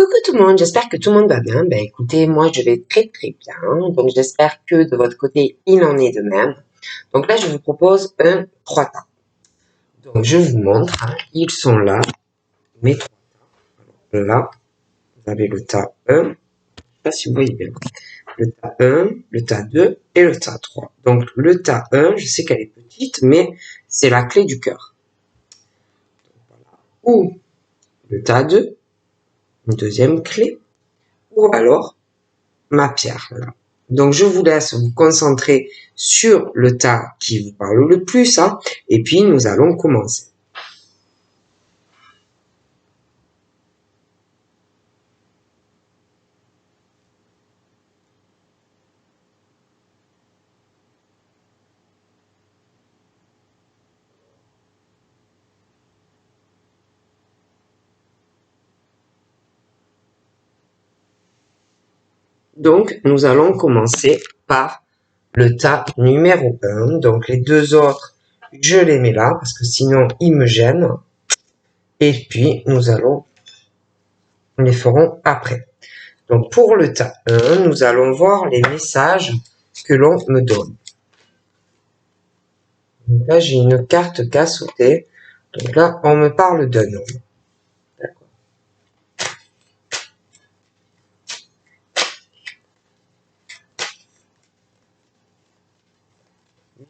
Coucou tout le monde, j'espère que tout le monde va bien. Ben écoutez, moi je vais très très bien. Donc j'espère que de votre côté il en est de même. Donc là je vous propose un 3 tas. Donc je vous montre, hein, ils sont là, mes 3 tas. Là, vous avez le tas 1, je sais pas si vous voyez bien. Le tas 1, le tas 2 et le tas 3. Donc le tas 1, je sais qu'elle est petite, mais c'est la clé du cœur. Voilà. Ou le tas 2, une deuxième clé, ou alors ma pierre. Là. Donc je vous laisse vous concentrer sur le tas qui vous parle le plus, hein, et puis nous allons commencer. Donc nous allons commencer par le tas numéro 1. Donc les deux autres, je les mets là parce que sinon ils me gênent. Et puis nous les ferons après. Donc pour le tas 1, nous allons voir les messages que l'on me donne. Donc là j'ai une carte qu'a sauté. Donc là on me parle d'un homme.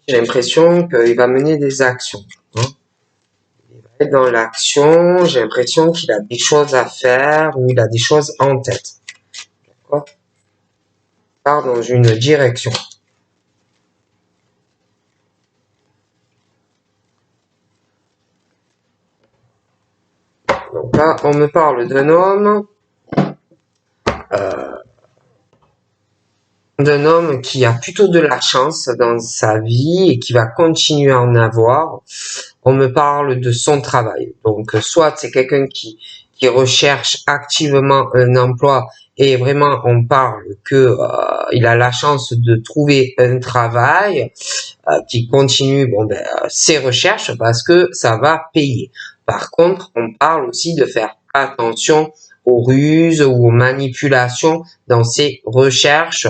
J'ai l'impression qu'il va mener des actions. Hein. Il va être dans l'action, j'ai l'impression qu'il a des choses à faire ou il a des choses en tête. D'accord ? Il part dans une direction. Donc là, on me parle d'un homme qui a plutôt de la chance dans sa vie et qui va continuer à en avoir. On me parle de son travail. Donc, soit c'est quelqu'un qui recherche activement un emploi et vraiment on parle que il a la chance de trouver un travail qui continue ses recherches parce que ça va payer. Par contre, on parle aussi de faire attention aux ruses ou aux manipulations dans ses recherches.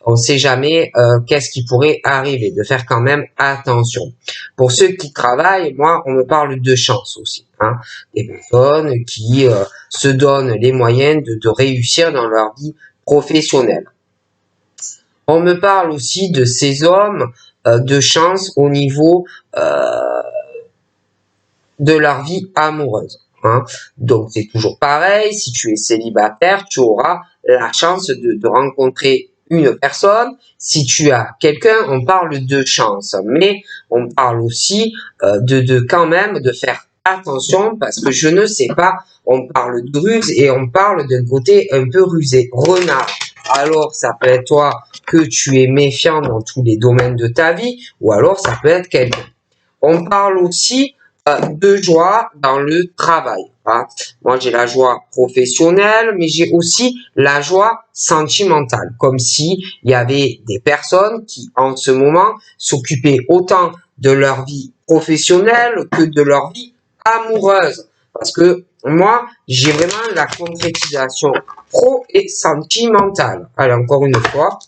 On ne sait jamais qu'est-ce qui pourrait arriver, de faire quand même attention. Pour ceux qui travaillent, moi, on me parle de chance aussi. Hein, des personnes qui se donnent les moyens de réussir dans leur vie professionnelle. On me parle aussi de ces hommes de chance au niveau de leur vie amoureuse. Hein. Donc c'est toujours pareil, si tu es célibataire, tu auras la chance de rencontrer une personne. Si tu as quelqu'un, on parle de chance, mais on parle aussi de quand même de faire attention parce que je ne sais pas, on parle de ruse et on parle d'un côté un peu rusé, renard. Alors ça peut être toi que tu es méfiant dans tous les domaines de ta vie ou alors ça peut être quelqu'un. On parle aussi de joie dans le travail. Hein. Moi, j'ai la joie professionnelle, mais j'ai aussi la joie sentimentale, comme si il y avait des personnes qui, en ce moment, s'occupaient autant de leur vie professionnelle que de leur vie amoureuse. Parce que moi, j'ai vraiment la concrétisation pro et sentimentale. Allez, encore une fois.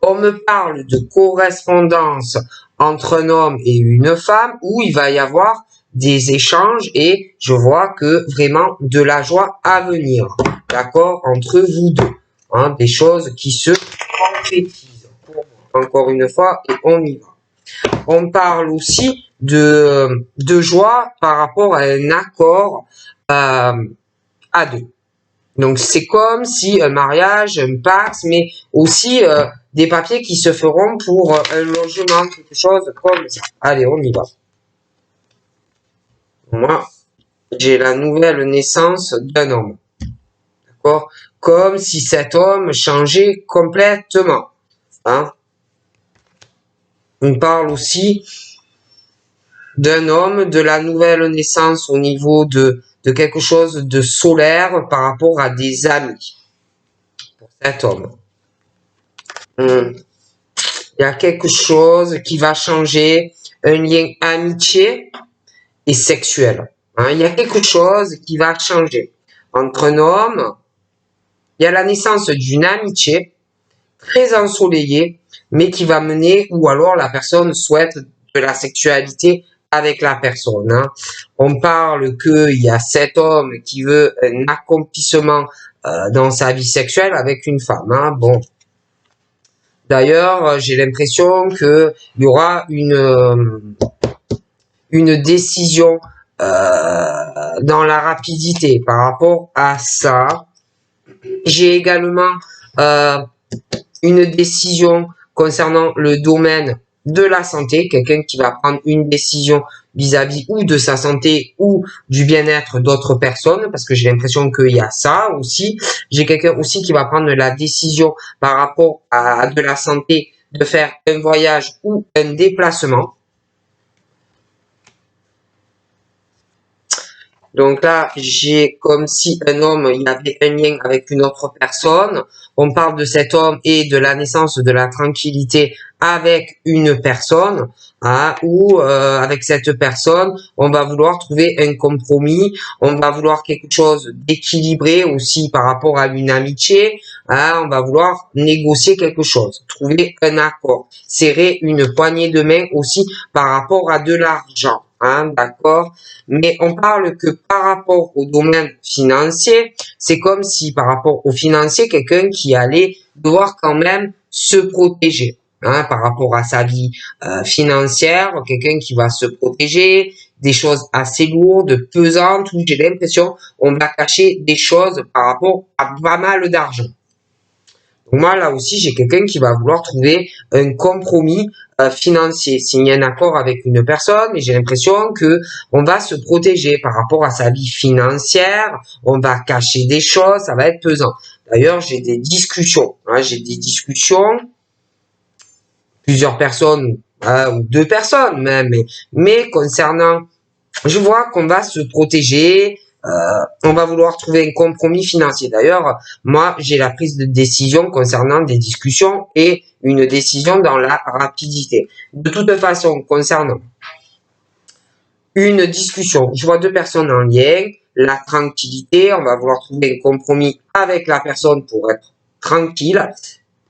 On me parle de correspondance entre un homme et une femme où il va y avoir des échanges et je vois que vraiment de la joie à venir, d'accord, entre vous deux, hein, des choses qui se concrétisent. Encore une fois, et on y va. On parle aussi de joie par rapport à un accord à deux. Donc c'est comme si un mariage, un pacte, mais aussi des papiers qui se feront pour un logement, quelque chose comme ça. Allez, on y va. Moi, j'ai la nouvelle naissance d'un homme. D'accord ? Comme si cet homme changeait complètement. Hein ? On parle aussi d'un homme, de la nouvelle naissance au niveau de quelque chose de solaire par rapport à des amis. Pour cet homme. Il y a quelque chose qui va changer, un lien amitié et sexuel. Hein, il y a quelque chose qui va changer. entre un homme. Il y a la naissance d'une amitié très ensoleillée, mais qui va mener, ou alors la personne souhaite de la sexualité avec la personne. Hein. On parle qu'il y a cet homme qui veut un accomplissement dans sa vie sexuelle avec une femme. Hein. Bon. D'ailleurs, j'ai l'impression qu'il y aura une décision dans la rapidité par rapport à ça. J'ai également une décision concernant le domaine de la santé, quelqu'un qui va prendre une décision vis-à-vis ou de sa santé ou du bien-être d'autres personnes, parce que j'ai l'impression qu'il y a ça aussi. J'ai quelqu'un aussi qui va prendre la décision par rapport à de la santé de faire un voyage ou un déplacement. Donc là, j'ai comme si un homme, il avait un lien avec une autre personne. On parle de cet homme et de la naissance de la tranquillité avec une personne, hein, ou avec cette personne, on va vouloir trouver un compromis, on va vouloir quelque chose d'équilibré aussi par rapport à une amitié, hein, on va vouloir négocier quelque chose, trouver un accord, serrer une poignée de main aussi par rapport à de l'argent. Hein, d'accord, mais on parle que par rapport au domaine financier, c'est comme si par rapport au financier, quelqu'un qui allait devoir quand même se protéger. Hein, par rapport à sa vie financière, quelqu'un qui va se protéger, des choses assez lourdes, pesantes, où j'ai l'impression on va cacher des choses par rapport à pas mal d'argent. Moi, là aussi, j'ai quelqu'un qui va vouloir trouver un compromis financier, signer un accord avec une personne, mais j'ai l'impression que on va se protéger par rapport à sa vie financière, on va cacher des choses, ça va être pesant. D'ailleurs, j'ai des discussions, hein, plusieurs personnes, ou deux personnes même, mais concernant, je vois qu'on va se protéger, on va vouloir trouver un compromis financier. D'ailleurs, moi, j'ai la prise de décision concernant des discussions et une décision dans la rapidité. De toute façon, concernant une discussion, je vois deux personnes en lien, la tranquillité, on va vouloir trouver un compromis avec la personne pour être tranquille.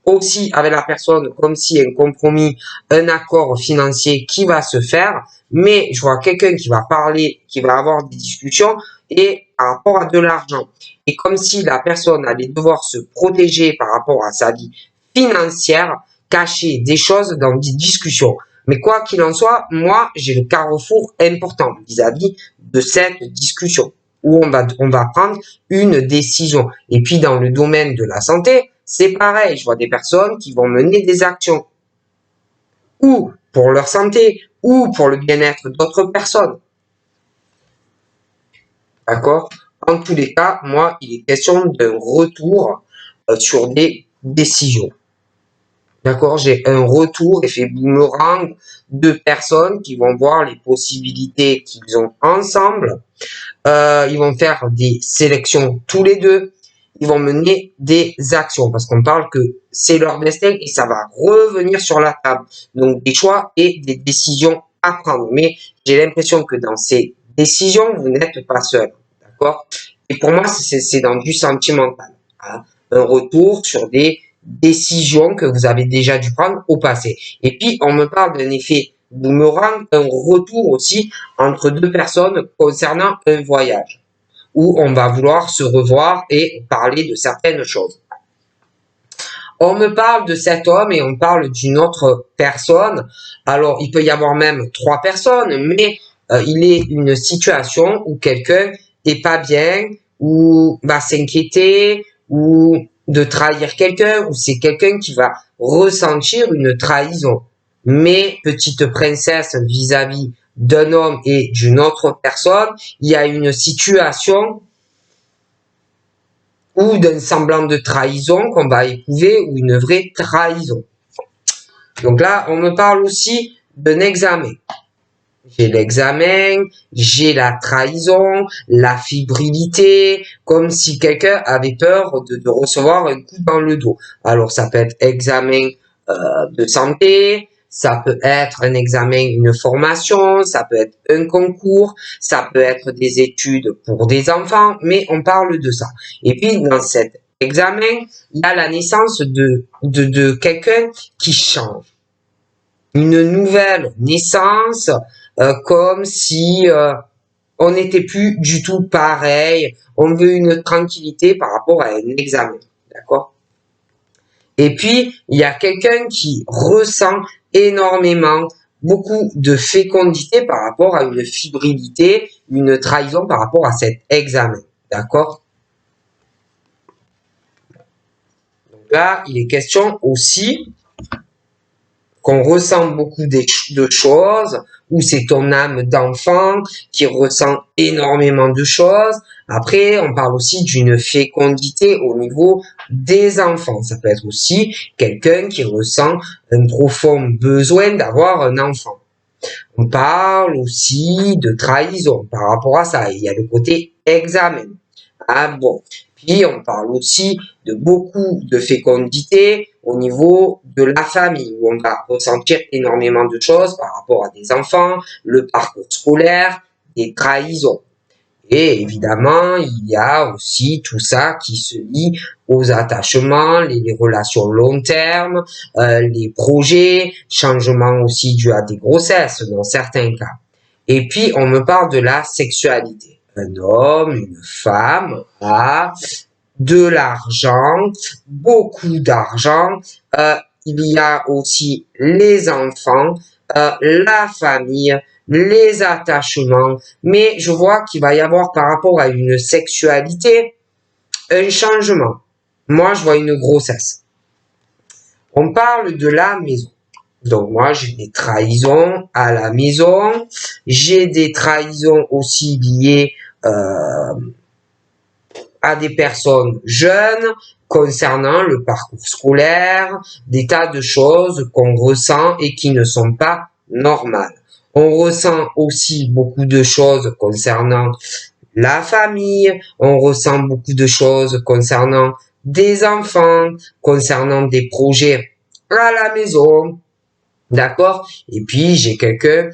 Aussi avec la personne comme si un compromis, un accord financier qui va se faire, mais je vois quelqu'un qui va parler, qui va avoir des discussions et par rapport à de l'argent. Et comme si la personne allait devoir se protéger par rapport à sa vie financière, cacher des choses dans des discussions. Mais quoi qu'il en soit, moi, j'ai le carrefour important vis-à-vis de cette discussion où on va prendre une décision. Et puis, dans le domaine de la santé, c'est pareil. Je vois des personnes qui vont mener des actions ou pour leur santé ou pour le bien-être d'autres personnes. D'accord? En tous les cas, moi, il est question d'un retour sur des décisions. D'accord, j'ai un retour, effet boomerang, de personnes qui vont voir les possibilités qu'ils ont ensemble. Ils vont faire des sélections tous les deux. Ils vont mener des actions parce qu'on parle que c'est leur destin et ça va revenir sur la table. Donc des choix et des décisions à prendre. Mais j'ai l'impression que dans ces décisions, vous n'êtes pas seul. D'accord? Et pour moi, c'est dans du sentimental. Hein. Un retour sur des décisions que vous avez déjà dû prendre au passé. Et puis, on me parle d'un effet boomerang, un retour aussi entre deux personnes concernant un voyage, où on va vouloir se revoir et parler de certaines choses. On me parle de cet homme et on parle d'une autre personne. Alors, il peut y avoir même trois personnes, mais il est une situation où quelqu'un est pas bien, ou va s'inquiéter, ou de trahir quelqu'un, ou c'est quelqu'un qui va ressentir une trahison. Mais, petite princesse, vis-à-vis d'un homme et d'une autre personne, il y a une situation ou d'un semblant de trahison qu'on va éprouver ou une vraie trahison. Donc là, on me parle aussi d'un examen. J'ai l'examen, j'ai la trahison, la fébrilité, comme si quelqu'un avait peur de recevoir un coup dans le dos. Alors ça peut être examen de santé, ça peut être un examen, une formation, ça peut être un concours, ça peut être des études pour des enfants, mais on parle de ça. Et puis, dans cet examen, il y a la naissance de quelqu'un qui change. Une nouvelle naissance, comme si on n'était plus du tout pareil. On veut une tranquillité par rapport à un examen. D'accord? Et puis, il y a quelqu'un qui ressent énormément beaucoup de fécondité par rapport à une fibrilité, une trahison par rapport à cet examen. D'accord? Donc là, il est question aussi qu'on ressent beaucoup de choses, ou c'est ton âme d'enfant qui ressent énormément de choses. Après, on parle aussi d'une fécondité au niveau des enfants. Ça peut être aussi quelqu'un qui ressent un profond besoin d'avoir un enfant. On parle aussi de trahison par rapport à ça. Il y a le côté examen. Ah bon. Puis on parle aussi de beaucoup de fécondité au niveau de la famille, où on va ressentir énormément de choses par rapport à des enfants, le parcours scolaire, des trahisons. Et évidemment, il y a aussi tout ça qui se lie aux attachements, les relations long terme, les projets, changements aussi dus à des grossesses dans certains cas. Et puis, on me parle de la sexualité. Un homme, une femme a de l'argent, beaucoup d'argent. Il y a aussi les enfants, la famille, les attachements. Mais je vois qu'il va y avoir par rapport à une sexualité un changement. Moi, je vois une grossesse. On parle de la maison. Donc moi, j'ai des trahisons à la maison. J'ai des trahisons aussi liées à des personnes jeunes concernant le parcours scolaire, des tas de choses qu'on ressent et qui ne sont pas normales. On ressent aussi beaucoup de choses concernant la famille, on ressent beaucoup de choses concernant des enfants, concernant des projets à la maison, d'accord? Et puis j'ai quelqu'un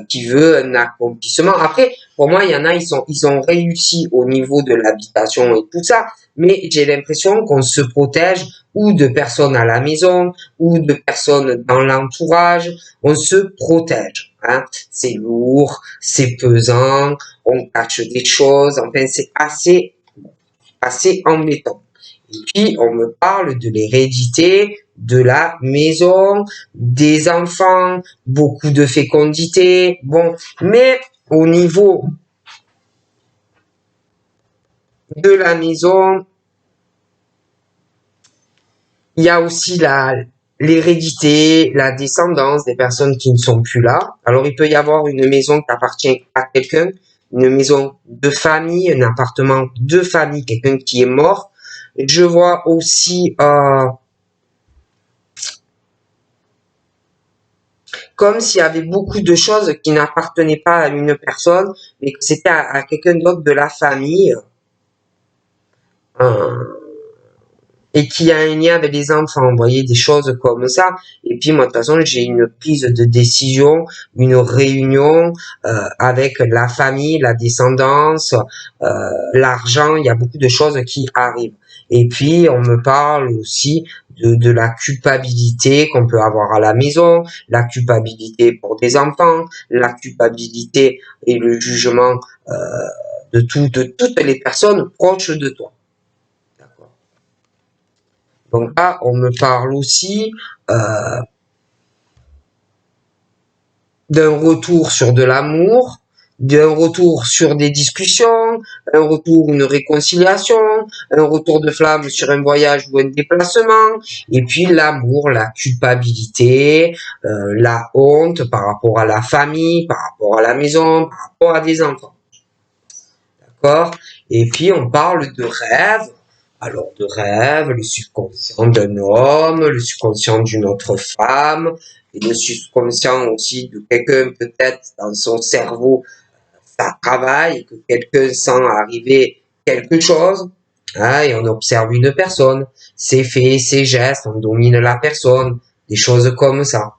qui veut un accomplissement. Après, pour moi, il y en a, ils ont réussi au niveau de l'habitation et tout ça, mais j'ai l'impression qu'on se protège ou de personnes à la maison ou de personnes dans l'entourage. On se protège. Hein? C'est lourd, c'est pesant, on cache des choses. Enfin, c'est assez embêtant. Et puis, on me parle de l'hérédité, de la maison, des enfants, beaucoup de fécondité. Bon, mais au niveau de la maison, il y a aussi l'hérédité, la descendance des personnes qui ne sont plus là. Alors, il peut y avoir une maison qui appartient à quelqu'un, une maison de famille, un appartement de famille, quelqu'un qui est mort. Je vois aussi comme s'il y avait beaucoup de choses qui n'appartenaient pas à une personne, mais que c'était à quelqu'un d'autre de la famille, et qui a un lien avec les enfants. Vous voyez, des choses comme ça. Et puis, moi, de toute façon, j'ai une prise de décision, une réunion avec la famille, la descendance, l'argent. Il y a beaucoup de choses qui arrivent. Et puis, on me parle aussi de la culpabilité qu'on peut avoir à la maison, la culpabilité pour des enfants, la culpabilité et le jugement de toutes les personnes proches de toi. D'accord. Donc là, on me parle aussi d'un retour sur de l'amour, d'un retour sur des discussions, un retour, une réconciliation, un retour de flamme sur un voyage ou un déplacement, et puis l'amour, la culpabilité, la honte par rapport à la famille, par rapport à la maison, par rapport à des enfants. D'accord? Et puis on parle de rêve. Alors de rêve, le subconscient d'un homme, le subconscient d'une autre femme, et le subconscient aussi de quelqu'un peut-être dans son cerveau, ça travaille, que quelqu'un sent arriver quelque chose, hein, et on observe une personne, ses faits, ses gestes, on domine la personne, des choses comme ça.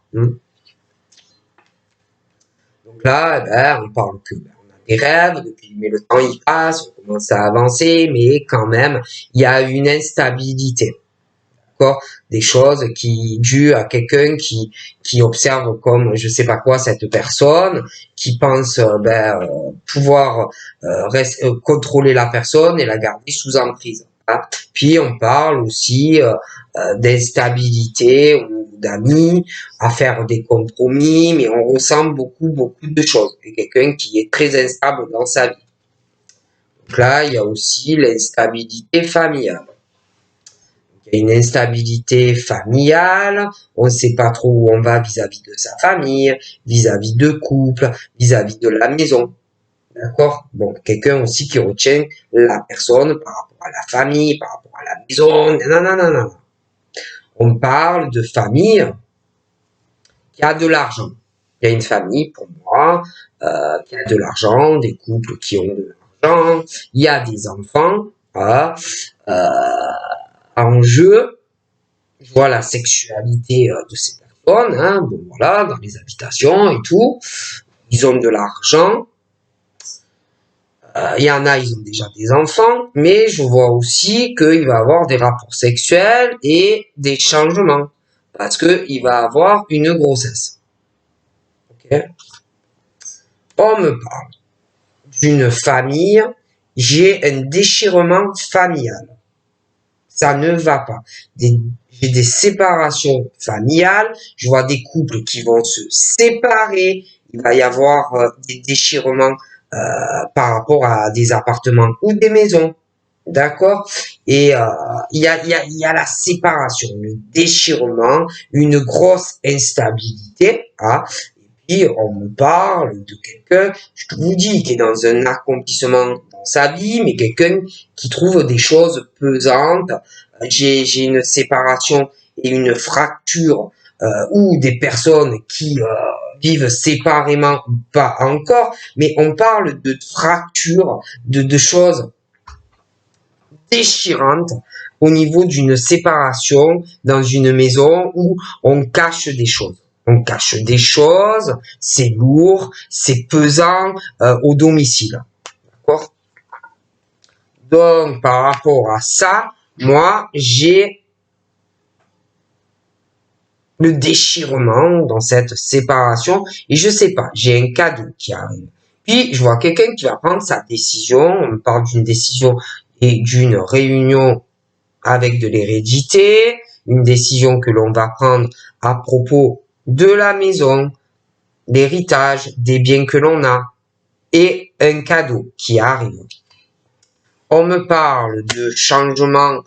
là, on parle que on a des rêves, mais le temps il passe, on commence à avancer, mais quand même, il y a une instabilité. D'accord? Des choses qui dues à quelqu'un qui observe comme je sais pas quoi cette personne, qui pense pouvoir contrôler la personne et la garder sous emprise. Hein. Puis on parle aussi d'instabilité ou d'amis, à faire des compromis, mais on ressent beaucoup de choses. C'est quelqu'un qui est très instable dans sa vie. Donc là, il y a aussi l'instabilité familiale. Il y a une instabilité familiale, on ne sait pas trop où on va vis-à-vis de sa famille, vis-à-vis de couple, vis-à-vis de la maison. D'accord? Bon, quelqu'un aussi qui retient la personne par rapport à la famille, par rapport à la maison, non. On parle de famille qui a de l'argent. Il y a une famille, pour moi, qui a de l'argent, des couples qui ont de l'argent, il y a des enfants, en jeu, je vois la sexualité de ces personnes, hein, bon voilà, dans les habitations et tout, ils ont de l'argent, il y en a, ils ont déjà des enfants, mais je vois aussi qu'il va avoir des rapports sexuels et des changements, parce qu'il va avoir une grossesse. Okay. On me parle d'une famille, j'ai un déchirement familial. Ça ne va pas. J'ai des séparations familiales, je vois des couples qui vont se séparer, il va y avoir des déchirements par rapport à des appartements ou des maisons, d'accord? Et il y a la séparation, le déchirement, une grosse instabilité, hein? Et puis on me parle de quelqu'un, je vous dis, qui est dans un accomplissement dans sa vie, mais quelqu'un qui trouve des choses pesantes. J'ai une séparation et une fracture ou des personnes qui vivent séparément ou pas encore, mais on parle de fractures, de choses déchirantes au niveau d'une séparation dans une maison où on cache des choses. On cache des choses, c'est lourd, c'est pesant au domicile. D'accord? Donc, par rapport à ça, moi, j'ai le déchirement dans cette séparation et je sais pas, j'ai un cadeau qui arrive. Puis, je vois quelqu'un qui va prendre sa décision, on me parle d'une décision et d'une réunion avec de l'hérédité, une décision que l'on va prendre à propos de la maison, l'héritage, des biens que l'on a et un cadeau qui arrive. On me parle de changement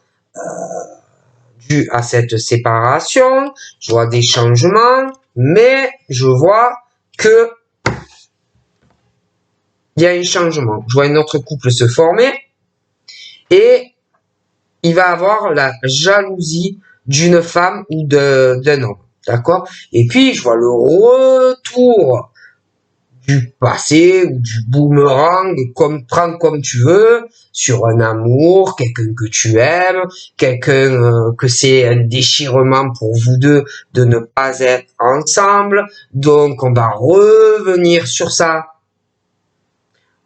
dû à cette séparation, je vois des changements, mais je vois que il y a un changement. Je vois un autre couple se former et il va avoir la jalousie d'une femme ou d'un homme. D'accord? Et puis, je vois le retour du passé ou du boomerang, prends comme tu veux, sur un amour, quelqu'un que tu aimes, quelqu'un que c'est un déchirement pour vous deux de ne pas être ensemble. Donc, on va revenir sur ça.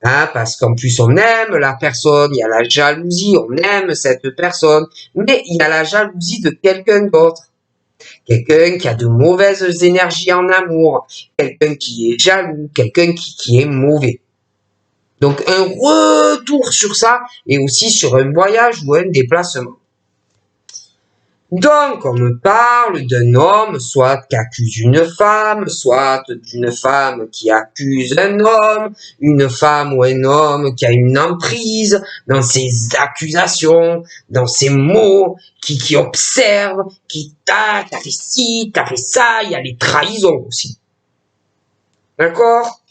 Hein, parce qu'en plus on aime la personne, il y a la jalousie, on aime cette personne, mais il y a la jalousie de quelqu'un d'autre. Quelqu'un qui a de mauvaises énergies en amour, quelqu'un qui est jaloux, quelqu'un qui est mauvais. Donc un retour sur ça et aussi sur un voyage ou un déplacement. Donc on me parle d'un homme, soit qui accuse une femme, soit d'une femme qui accuse un homme, une femme ou un homme qui a une emprise dans ses accusations, dans ses mots, qui observe, qui t'as fait ci, t'as fait ça, il y a les trahisons aussi. D'accord?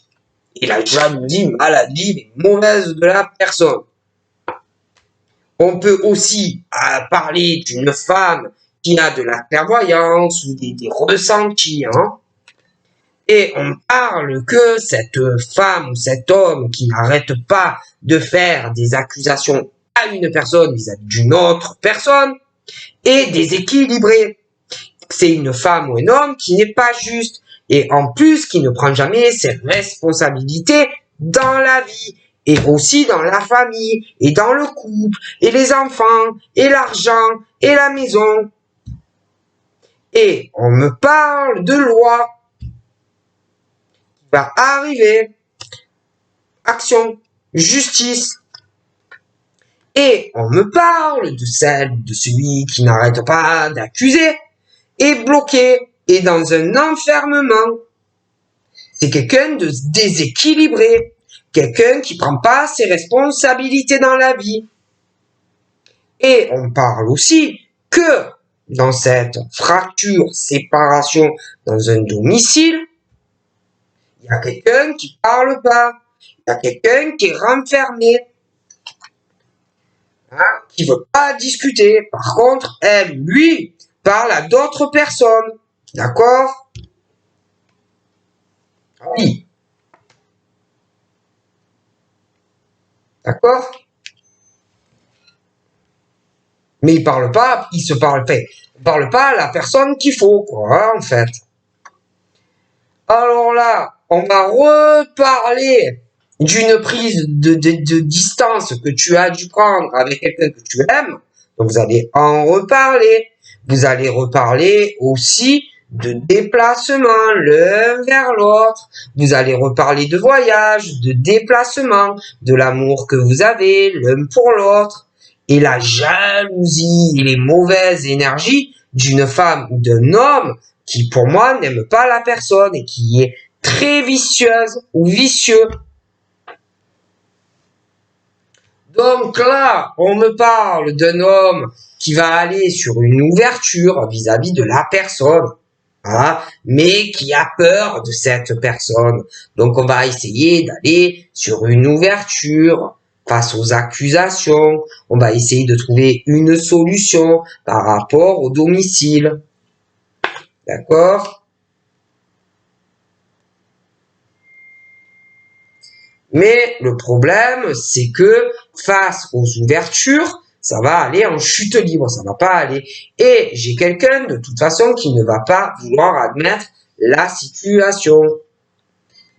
Et la jalousie maladie mauvaise de la personne. On peut aussi parler d'une femme qui a de la clairvoyance ou des ressentis. Hein. Et on parle que cette femme ou cet homme qui n'arrête pas de faire des accusations à une personne vis-à-vis d'une autre personne est déséquilibré. C'est une femme ou un homme qui n'est pas juste. et en plus qui ne prend jamais ses responsabilités dans la vie et aussi dans la famille et dans le couple et les enfants et l'argent et la maison. Et on me parle de loi qui va arriver, action, justice. Et on me parle de celui qui n'arrête pas d'accuser, est bloqué, est dans un enfermement. C'est quelqu'un de déséquilibré, quelqu'un qui prend pas ses responsabilités dans la vie. Et on parle aussi que dans cette fracture, séparation dans un domicile, il y a quelqu'un qui parle pas, il y a quelqu'un qui est renfermé, qui veut pas discuter. Par contre, elle, lui, parle à d'autres personnes. D'accord? Oui. D'accord? Mais il parle pas, il se parle, il parle pas à la personne qu'il faut, quoi, en fait. Alors là, on va reparler d'une prise de distance que tu as dû prendre avec quelqu'un que tu aimes. Donc vous allez en reparler. Vous allez reparler aussi de déplacement l'un vers l'autre. Vous allez reparler de voyage, de déplacement, de l'amour que vous avez l'un pour l'autre. Et la jalousie et les mauvaises énergies d'une femme ou d'un homme qui, pour moi, n'aime pas la personne et qui est très vicieuse ou vicieux. Donc là, on me parle d'un homme qui va aller sur une ouverture vis-à-vis de la personne, voilà, mais qui a peur de cette personne. Donc on va essayer d'aller sur une ouverture face aux accusations. On va essayer de trouver une solution par rapport au domicile. D'accord? Mais le problème, c'est que face aux ouvertures, ça va aller en chute libre, ça va pas aller. Et j'ai quelqu'un de toute façon qui ne va pas vouloir admettre la situation.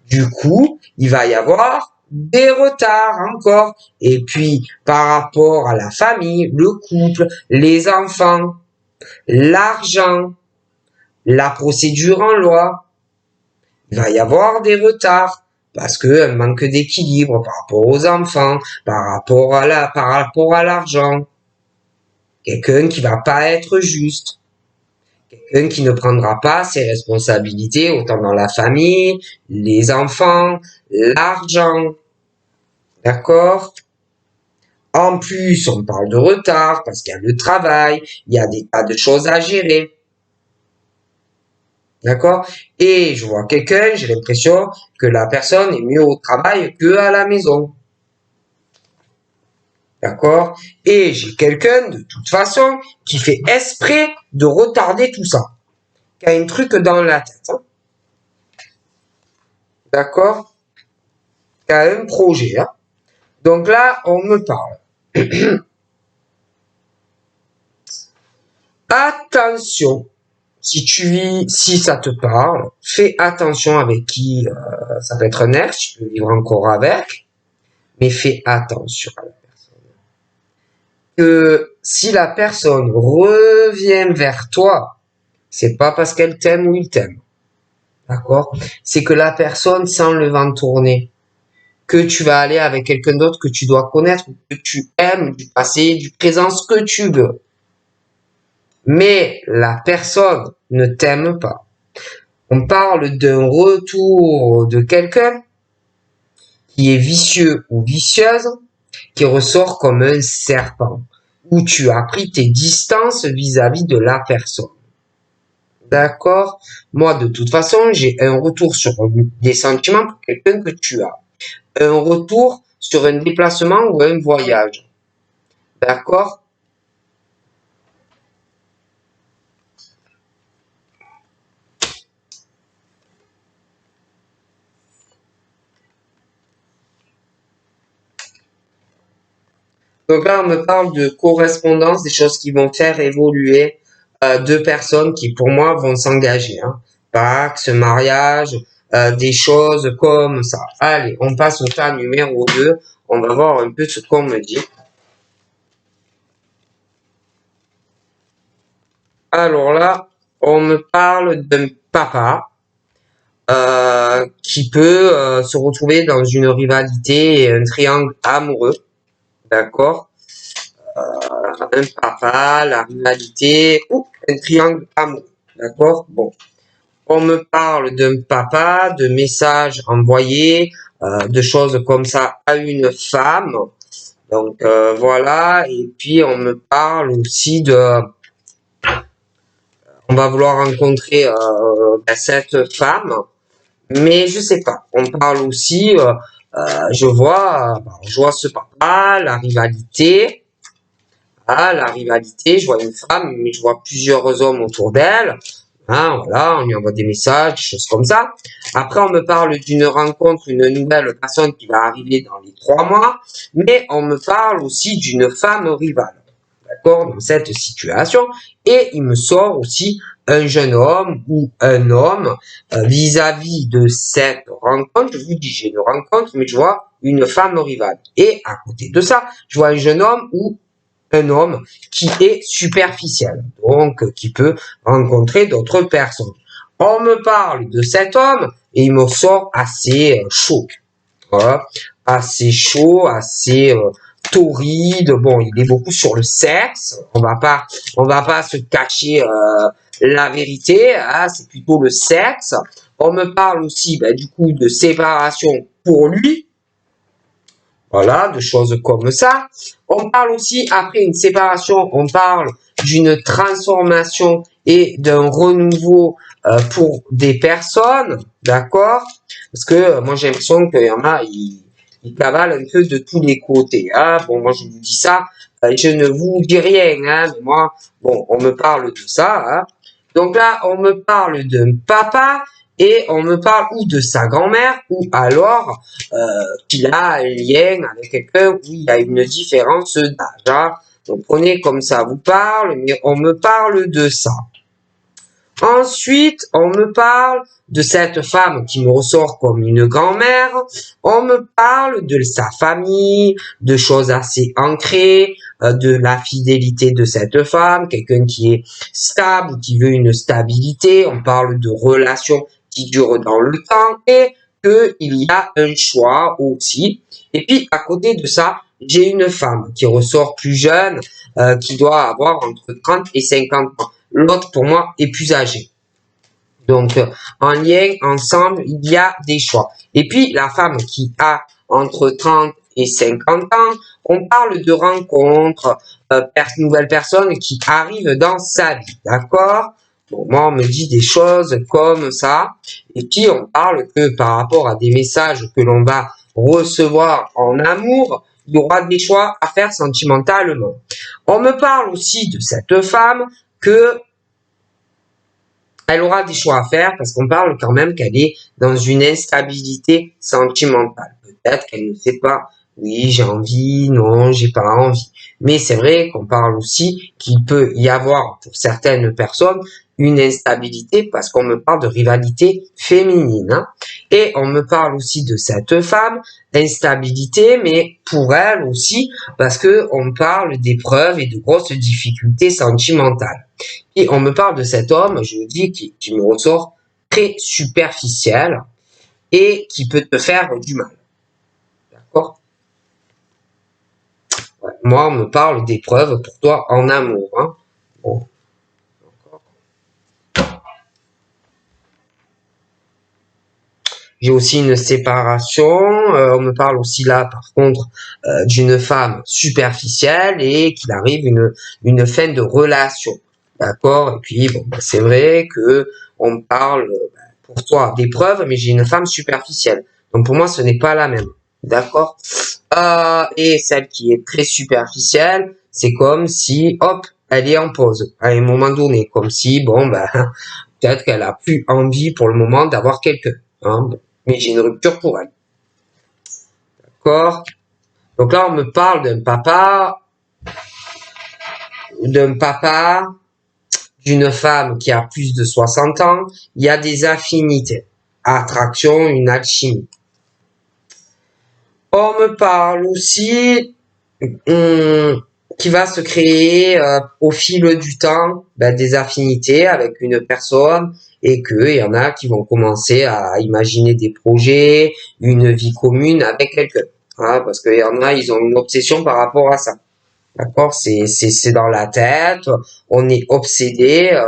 Du coup, il va y avoir des retards encore. Et puis, par rapport à la famille, le couple, les enfants, l'argent, la procédure en loi, il va y avoir des retards. Parce que un manque d'équilibre par rapport aux enfants, par rapport à l'argent. Quelqu'un qui va pas être juste. Quelqu'un qui ne prendra pas ses responsabilités autant dans la famille, les enfants, l'argent. D'accord? En plus, on parle de retard parce qu'il y a le travail, il y a des tas de choses à gérer. D'accord? Et je vois quelqu'un, j'ai l'impression que la personne est mieux au travail que à la maison. D'accord? Et j'ai quelqu'un, de toute façon, qui fait exprès de retarder tout ça. Qui a un truc dans la tête. Hein? D'accord? Qui a un projet. Hein? Donc là, on me parle. Attention. Si ça te parle, fais attention avec qui ça peut être un ex, tu peux vivre encore avec, mais fais attention à la personne. Que si la personne revient vers toi, c'est pas parce qu'elle t'aime ou il t'aime. D'accord? C'est que la personne sent le vent tourner. Que tu vas aller avec quelqu'un d'autre que tu dois connaître, que tu aimes, du passé, du présent, ce que tu veux. Mais la personne ne t'aime pas. On parle d'un retour de quelqu'un qui est vicieux ou vicieuse, qui ressort comme un serpent, où tu as pris tes distances vis-à-vis de la personne. D'accord? Moi, de toute façon, j'ai un retour sur des sentiments pour quelqu'un que tu as. Un retour sur un déplacement ou un voyage. D'accord? Donc là, on me parle de correspondance, des choses qui vont faire évoluer deux personnes qui, pour moi, vont s'engager. Hein. Pax, mariage, des choses comme ça. Allez, on passe au cas numéro 2. On va voir un peu ce qu'on me dit. Alors là, on me parle d'un papa qui peut se retrouver dans une rivalité et un triangle amoureux. D'accord? Un papa, la rivalité ou un triangle amoureux. D'accord? Bon. On me parle d'un papa, de messages envoyés, de choses comme ça à une femme. Donc voilà. Et puis on me parle aussi de... On va vouloir rencontrer cette femme. Mais je sais pas. On parle aussi, je vois ce papa, la rivalité. Ah, la rivalité, je vois une femme, mais je vois plusieurs hommes autour d'elle. Hein, voilà, on lui envoie des messages, des choses comme ça. Après, on me parle d'une rencontre, une nouvelle personne qui va arriver dans les 3 mois. Mais on me parle aussi d'une femme rivale. D'accord, dans cette situation. Et il me sort aussi un jeune homme ou un homme vis-à-vis de cette rencontre. Je vous dis, j'ai une rencontre, mais je vois une femme rivale. Et à côté de ça, je vois un jeune homme ou un homme qui est superficiel, donc qui peut rencontrer d'autres personnes. On me parle de cet homme et il me sort assez chaud. Voilà. Assez chaud, assez torride. Bon, il est beaucoup sur le sexe. On va pas se cacher la vérité. Hein, c'est plutôt le sexe. On me parle aussi, du coup, de séparation pour lui. Voilà, de choses comme ça. On parle aussi, après une séparation, on parle d'une transformation et d'un renouveau pour des personnes, d'accord? Parce que moi j'ai l'impression qu'il y en a, ils cavalent un peu de tous les côtés. Hein. Bon, moi je vous dis ça, je ne vous dis rien, hein, mais moi, bon, on me parle de ça. Hein. Donc là, on me parle d'un papa et on me parle ou de sa grand-mère ou alors qu'il a un lien avec quelqu'un où il y a une différence d'âge. Hein. Donc prenez comme ça vous parle, mais on me parle de ça. Ensuite, on me parle de cette femme qui me ressort comme une grand-mère. On me parle de sa famille, de choses assez ancrées, de la fidélité de cette femme, quelqu'un qui est stable ou qui veut une stabilité. On parle de relations qui durent dans le temps et qu'il y a un choix aussi. Et puis, à côté de ça, j'ai une femme qui ressort plus jeune, qui doit avoir entre 30 et 50 ans. L'autre, pour moi, est plus âgé. Donc, en lien, ensemble, il y a des choix. Et puis, la femme qui a entre 30 et 50 ans, on parle de rencontres, nouvelles personnes qui arrivent dans sa vie, d'accord? Bon, moi, on me dit des choses comme ça. Et puis, on parle que par rapport à des messages que l'on va recevoir en amour, il y aura des choix à faire sentimentalement. On me parle aussi de cette femme que elle aura des choix à faire parce qu'on parle quand même qu'elle est dans une instabilité sentimentale. Peut-être qu'elle ne sait pas, oui, j'ai envie, non, j'ai pas envie. Mais c'est vrai qu'on parle aussi qu'il peut y avoir pour certaines personnes une instabilité parce qu'on me parle de rivalité féminine. Hein. Et on me parle aussi de cette femme, instabilité, mais pour elle aussi parce que on parle d'épreuves et de grosses difficultés sentimentales. Et on me parle de cet homme, je vous dis, qui me ressort très superficiel et qui peut te faire du mal. D'accord? Ouais. Moi, on me parle d'épreuves pour toi en amour. Hein. Bon. J'ai aussi une séparation. On me parle aussi là, par contre, d'une femme superficielle et qu'il arrive une fin de relation. D'accord? Et puis, bon, c'est vrai que on me parle pour toi d'épreuves, mais j'ai une femme superficielle. Donc pour moi, ce n'est pas la même. D'accord? Et celle qui est très superficielle, c'est comme si, hop, elle est en pause à un moment donné, comme si, bon, peut-être qu'elle a plus envie pour le moment d'avoir quelqu'un. Hein, bon. Mais j'ai une rupture pour elle. D'accord? Donc là, on me parle d'un papa, d'une femme qui a plus de 60 ans, il y a des affinités, attraction, une alchimie. On me parle aussi qui va se créer au fil du temps des affinités avec une personne et qu'il y en a qui vont commencer à imaginer des projets, une vie commune avec quelqu'un. Hein, parce qu'il y en a, ils ont une obsession par rapport à ça. D'accord, c'est dans la tête. On est obsédé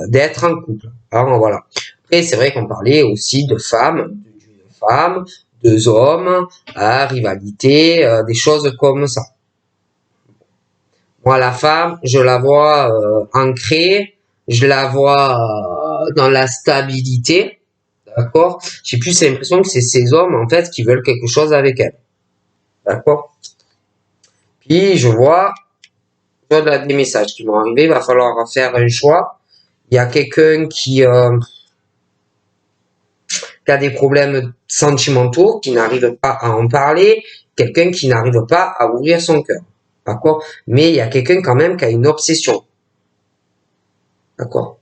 d'être en couple. Alors voilà. Après, c'est vrai qu'on parlait aussi de femmes, d'une femme, deux hommes, rivalité, des choses comme ça. Moi, la femme, je la vois ancrée, je la vois dans la stabilité. D'accord. J'ai plus l'impression que c'est ces hommes en fait qui veulent quelque chose avec elle. D'accord. Puis je vois des messages qui vont arriver, il va falloir faire un choix. Il y a quelqu'un qui a des problèmes sentimentaux, qui n'arrive pas à en parler, quelqu'un qui n'arrive pas à ouvrir son cœur. D'accord? Mais il y a quelqu'un quand même qui a une obsession. D'accord?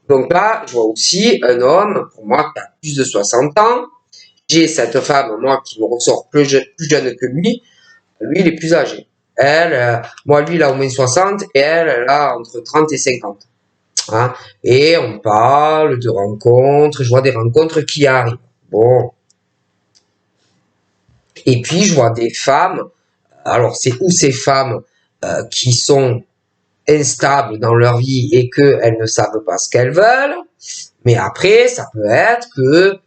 Donc là, je vois aussi un homme, pour moi, qui a plus de 60 ans. J'ai cette femme, moi, qui me ressort plus jeune que lui. Lui, il est plus âgé. Elle, moi, lui, il a au moins 60 et elle a entre 30 et 50. Hein, et on parle de rencontres, je vois des rencontres qui arrivent. Bon. Et puis, je vois des femmes, alors c'est où ces femmes qui sont instables dans leur vie et qu'elles ne savent pas ce qu'elles veulent, mais après, ça peut être que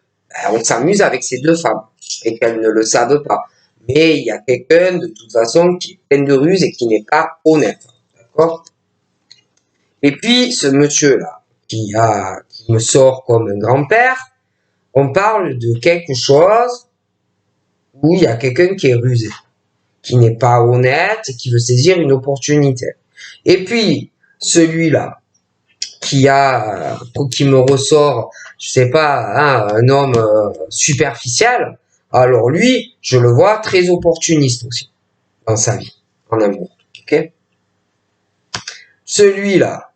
on s'amuse avec ces deux femmes et qu'elles ne le savent pas. Mais il y a quelqu'un, de toute façon, qui est plein de ruse et qui n'est pas honnête. D'accord? Et puis, ce monsieur-là, qui me sort comme un grand-père, on parle de quelque chose où il y a quelqu'un qui est rusé, qui n'est pas honnête et qui veut saisir une opportunité. Et puis, celui-là, qui me ressort, je sais pas, hein, un homme superficiel, alors lui, je le vois très opportuniste aussi, dans sa vie, en amour. Ok? Celui-là,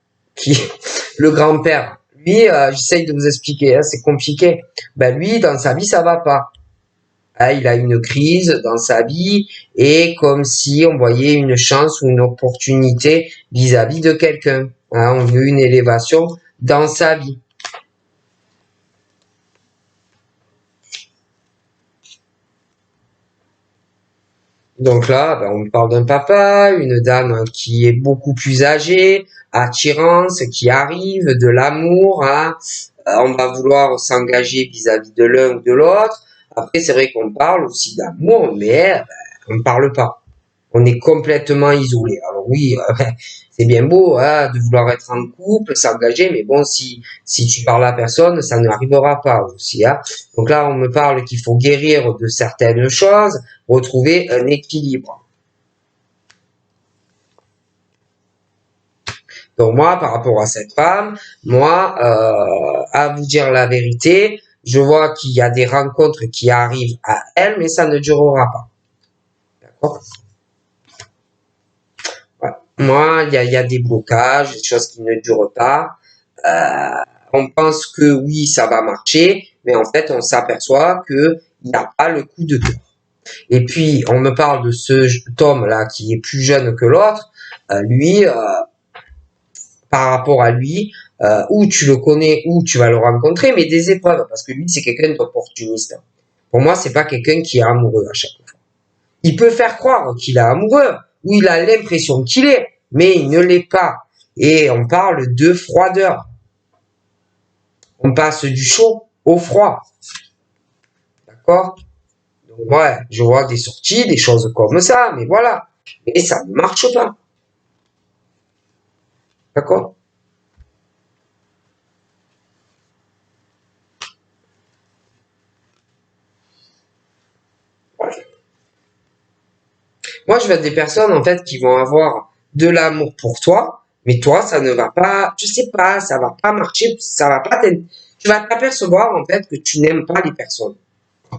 le grand-père, lui, j'essaye de vous expliquer, hein, c'est compliqué. Ben lui, dans sa vie, ça va pas. Hein, il a une crise dans sa vie et comme si on voyait une chance ou une opportunité vis-à-vis de quelqu'un. Hein, on veut une élévation dans sa vie. Donc là, ben, on parle d'un papa, une dame qui est beaucoup plus âgée, attirance, qui arrive, de l'amour, hein. On va vouloir s'engager vis-à-vis de l'un ou de l'autre. Après, c'est vrai qu'on parle aussi d'amour, mais ben, on ne parle pas. On est complètement isolé. Alors oui, c'est bien beau hein, de vouloir être en couple, s'engager, mais bon, si tu parles à personne, ça n'arrivera pas aussi. Hein. Donc là, on me parle qu'il faut guérir de certaines choses, retrouver un équilibre. Donc moi, par rapport à cette femme, moi, à vous dire la vérité, je vois qu'il y a des rencontres qui arrivent à elle, mais ça ne durera pas. D'accord? Moi, il y a des blocages, des choses qui ne durent pas. On pense que oui, ça va marcher, mais en fait, on s'aperçoit que il n'y a pas le coup de cœur. Et puis, on me parle de ce Tom-là qui est plus jeune que l'autre. Lui, par rapport à lui, où tu le connais, où tu vas le rencontrer, mais des épreuves, parce que lui, c'est quelqu'un d'opportuniste. Pour moi, c'est pas quelqu'un qui est amoureux à chaque fois. Il peut faire croire qu'il est amoureux, ou il a l'impression qu'il est, mais il ne l'est pas. Et on parle de froideur. On passe du chaud au froid. D'accord? Donc ouais, je vois des sorties, des choses comme ça, mais voilà. Et ça ne marche pas. D'accord? Moi, je veux des personnes, en fait, qui vont avoir de l'amour pour toi, mais toi, ça ne va pas, je sais pas, ça va pas marcher, ça va pas tu vas t'apercevoir, en fait, que tu n'aimes pas les personnes. On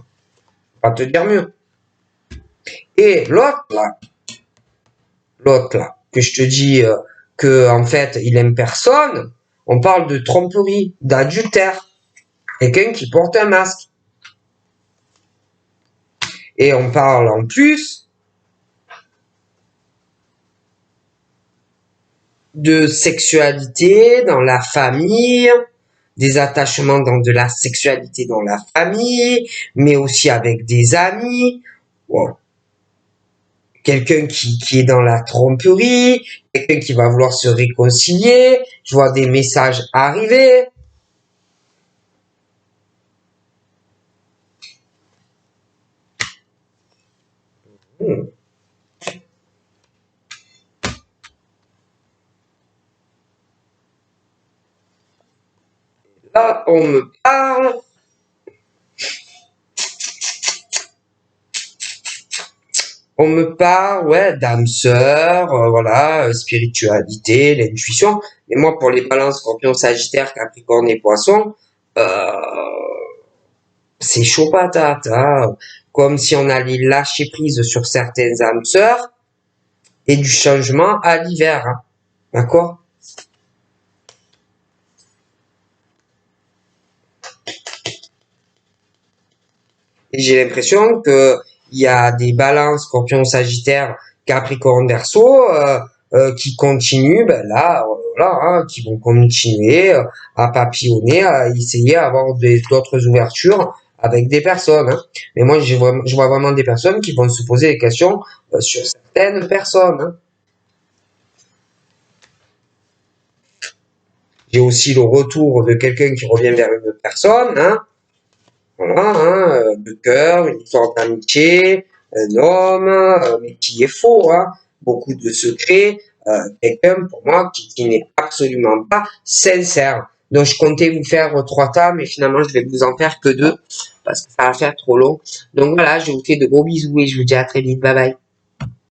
va te dire mieux. Et l'autre là, que je te dis que en fait il aime personne, on parle de tromperie, d'adultère. Quelqu'un qui porte un masque. Et on parle en plus de sexualité dans la famille, des attachements dans de la sexualité dans la famille, mais aussi avec des amis. Wow. Quelqu'un qui est dans la tromperie, quelqu'un qui va vouloir se réconcilier. Je vois des messages arriver. Là, on me parle, ouais, d'âme sœur, voilà, spiritualité, l'intuition. Mais moi, pour les balances, scorpion, sagittaire, capricorne et poisson, euh, c'est chaud patate, hein. Comme si on allait lâcher prise sur certaines âmes sœurs et du changement à l'hiver, hein. D'accord? Et j'ai l'impression que il y a des balances, scorpion, sagittaire, capricorne, verseau, qui continuent, ben là, voilà, hein, qui vont continuer à papillonner, à essayer d'avoir d'autres ouvertures avec des personnes, hein. Mais moi, je vois vraiment des personnes qui vont se poser des questions sur certaines personnes, hein. J'ai aussi le retour de quelqu'un qui revient vers une personne, hein. Voilà, hein, de cœur, une histoire d'amitié, un homme, mais qui est faux, hein. Beaucoup de secrets, quelqu'un pour moi qui n'est absolument pas sincère. Donc je comptais vous faire 3 tas, mais finalement je vais vous en faire que 2 parce que ça va faire trop long. Donc voilà, je vous fais de gros bisous et je vous dis à très vite. Bye bye.